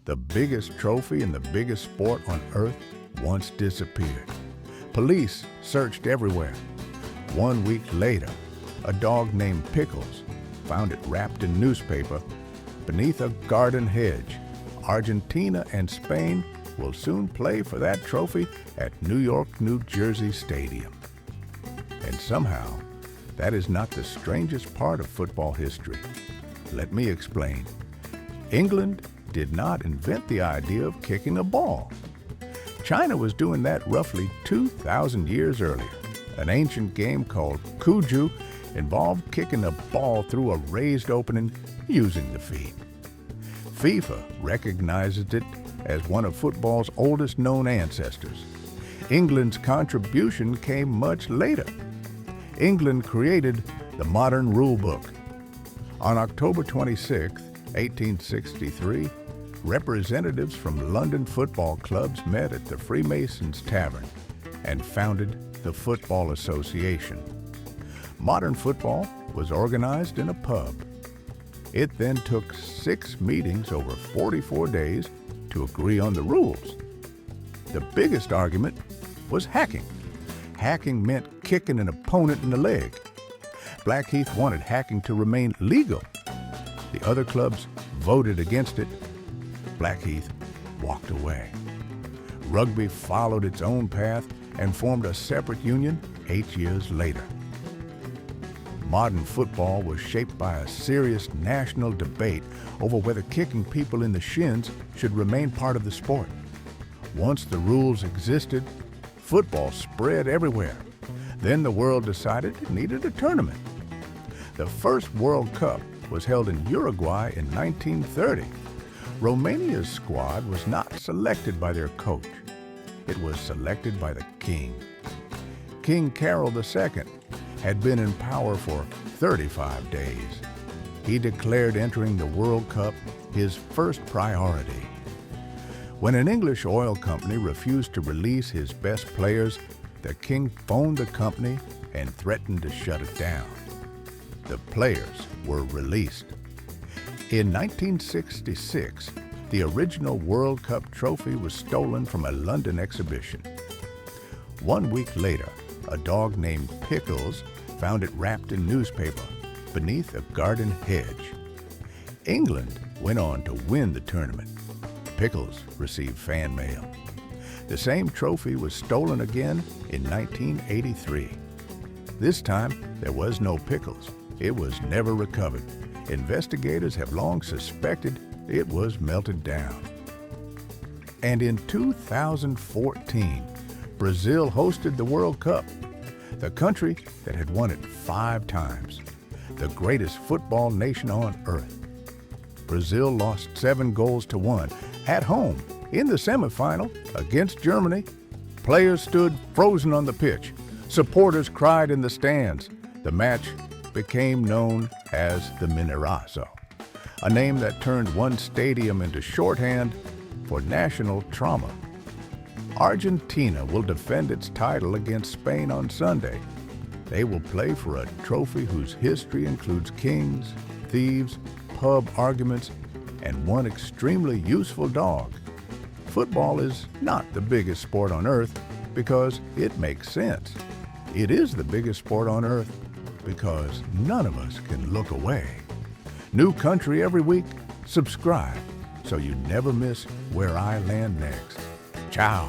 The biggest trophy and the biggest sport on earth once disappeared. Police searched everywhere. 1 week later, a dog named Pickles found it wrapped in newspaper beneath a garden hedge. Argentina and Spain will soon play for that trophy at New York, New Jersey Stadium. And somehow, that is not the strangest part of football history. Let me explain. England did not invent the idea of kicking a ball. China was doing that roughly 2,000 years earlier. An ancient game called cuju involved kicking a ball through a raised opening using the feet. FIFA recognizes it as one of football's oldest known ancestors. England's contribution came much later. England created the modern rule book. On October 26, 1863, representatives from London football clubs met at the Freemasons Tavern and founded the Football Association. Modern football was organized in a pub. It then took 6 meetings over 44 days to agree on the rules. The biggest argument was hacking. Hacking meant kicking an opponent in the leg. Blackheath wanted hacking to remain legal. The other clubs voted against it. Blackheath walked away. Rugby followed its own path and formed a separate union 8 years later. Modern football was shaped by a serious national debate over whether kicking people in the shins should remain part of the sport. Once the rules existed, football spread everywhere. Then the world decided it needed a tournament. The first World Cup was held in Uruguay in 1930. Romania's squad was not selected by their coach. It was selected by the king. King Carol II had been in power for 35 days. He declared entering the World Cup his first priority. When an English oil company refused to release his best players, the king phoned the company and threatened to shut it down. The players were released. In 1966, the original World Cup trophy was stolen from a London exhibition. 1 week later, a dog named Pickles found it wrapped in newspaper beneath a garden hedge. England went on to win the tournament. Pickles received fan mail. The same trophy was stolen again in 1983. This time, there was no Pickles. It was never recovered. Investigators have long suspected it was melted down. And in 2014, Brazil hosted the World Cup, the country that had won it 5 times, the greatest football nation on earth. Brazil lost 7-1 at home in the semifinal against Germany. Players stood frozen on the pitch. Supporters cried in the stands. The match became known as the Mineirazo, a name that turned one stadium into shorthand for national trauma. Argentina will defend its title against Spain on Sunday. They will play for a trophy whose history includes kings, thieves, pub arguments, and one extremely useful dog. Football is not the biggest sport on earth because it makes sense. It is the biggest sport on earth because none of us can look away. New country every week. Subscribe so you never miss where I land next. Ciao.